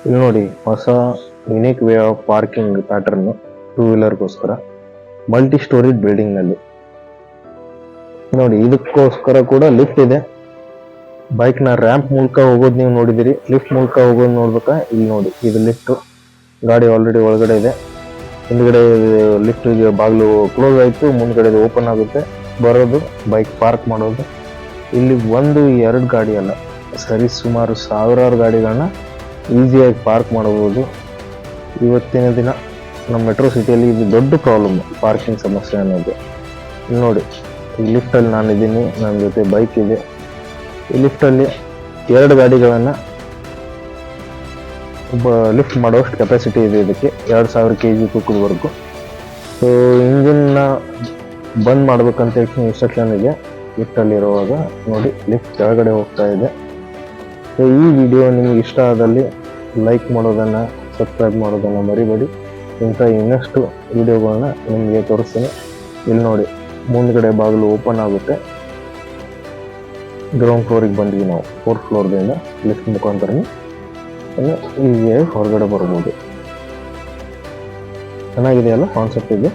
ಇಲ್ಲಿ ನೋಡಿ ಹೊಸ unique way of parking pattern two ವೀಲರ್ಗೋಸ್ಕರ ಮಲ್ಟಿ ಸ್ಟೋರಿ ಬಿಲ್ಡಿಂಗ್ ನಲ್ಲಿ ನೋಡಿ. ಇದಕ್ಕೋಸ್ಕರ ಕೂಡ ಲಿಫ್ಟ್ ಇದೆ. ಬೈಕ್ ನ ರ್ಯಾಂಪ್ ಮೂಲಕ ಹೋಗೋದು ನೀವು ನೋಡಿದಿರಿ, ಲಿಫ್ಟ್ ಮೂಲಕ ಹೋಗೋದು ನೋಡ್ಬೇಕಾ? ಇಲ್ಲಿ ನೋಡಿ, ಇದು ಲಿಫ್ಟ್. ಗಾಡಿ ಆಲ್ರೆಡಿ ಒಳಗಡೆ ಇದೆ. ಹಿಂದ್ಗಡೆ ಲಿಫ್ಟ್ ಬಾಗಿಲು ಕ್ಲೋಸ್ ಆಯ್ತು, ಮುಂದ್ಗಡೆ ಓಪನ್ ಆಗುತ್ತೆ. ಬರೋದು ಬೈಕ್ ಪಾರ್ಕ್ ಮಾಡೋದು. ಇಲ್ಲಿ ಒಂದು ಎರಡು ಗಾಡಿ ಅಲ್ಲ, ಸರಿ ಸುಮಾರು ಸಾವಿರಾರು ಗಾಡಿಗಳನ್ನ ಈಸಿಯಾಗಿ ಪಾರ್ಕ್ ಮಾಡಬಹುದು. ಇವತ್ತಿನ ದಿನ ನಮ್ಮ ಮೆಟ್ರೋ ಸಿಟಿಯಲ್ಲಿ ಇದು ದೊಡ್ಡ ಪ್ರಾಬ್ಲಮ್, ಪಾರ್ಕಿಂಗ್ ಸಮಸ್ಯೆ ಅನ್ನೋದು. ಇಲ್ಲಿ ನೋಡಿ, ಈ ಲಿಫ್ಟಲ್ಲಿ ನಾನಿದ್ದೀನಿ, ನನ್ನ ಜೊತೆ ಬೈಕ್ ಇದೆ. ಈ ಲಿಫ್ಟಲ್ಲಿ ಎರಡು ಗಾಡಿಗಳನ್ನು ಲಿಫ್ಟ್ ಮಾಡೋಷ್ಟು ಕೆಪಾಸಿಟಿ ಇದೆ. ಇದಕ್ಕೆ 2000 kg ತೂಕದವರೆಗೂ. ಸೊ ಇಂಜಿನ್ನ ಬಂದ್ ಮಾಡ್ಬೇಕಂತ ಹೇಳಿ ಇನ್ಸ್ಟ್ರಕ್ಷನ್ ಇದೆ ಲಿಫ್ಟಲ್ಲಿ ಇರುವಾಗ. ನೋಡಿ, ಲಿಫ್ಟ್ ಕೆಳಗಡೆ ಹೋಗ್ತಾ ಇದೆ. ಸೊ ಈ ವಿಡಿಯೋ ನಿಮ್ಗೆ ಇಷ್ಟ ಆದಲ್ಲಿ ಲೈಕ್ ಮಾಡೋದನ್ನು, ಸಬ್ಸ್ಕ್ರೈಬ್ ಮಾಡೋದನ್ನು ಮರಿಬೇಡಿ. ಇಂಥ ಇನ್ನಷ್ಟು ವಿಡಿಯೋಗಳನ್ನ ನಿಮಗೆ ತೋರಿಸ್ತೀನಿ. ಇಲ್ಲಿ ನೋಡಿ, ಮುಂದ್ಗಡೆ ಬಾಗಿಲು ಓಪನ್ ಆಗುತ್ತೆ. ಗ್ರೌಂಡ್ ಫ್ಲೋರಿಗೆ ಬಂದ್ವಿ ನಾವು. 4th ಫ್ಲೋರ್ದಿಂದ ಲಿಫ್ಟ್ ಮುಖಾಂತರ ಈಸಿಯಾಗಿ ಹೊರಗಡೆ ಬರ್ಬೋದು. ಚೆನ್ನಾಗಿದೆಯಲ್ಲ ಕಾನ್ಸೆಪ್ಟ್ ಇದು.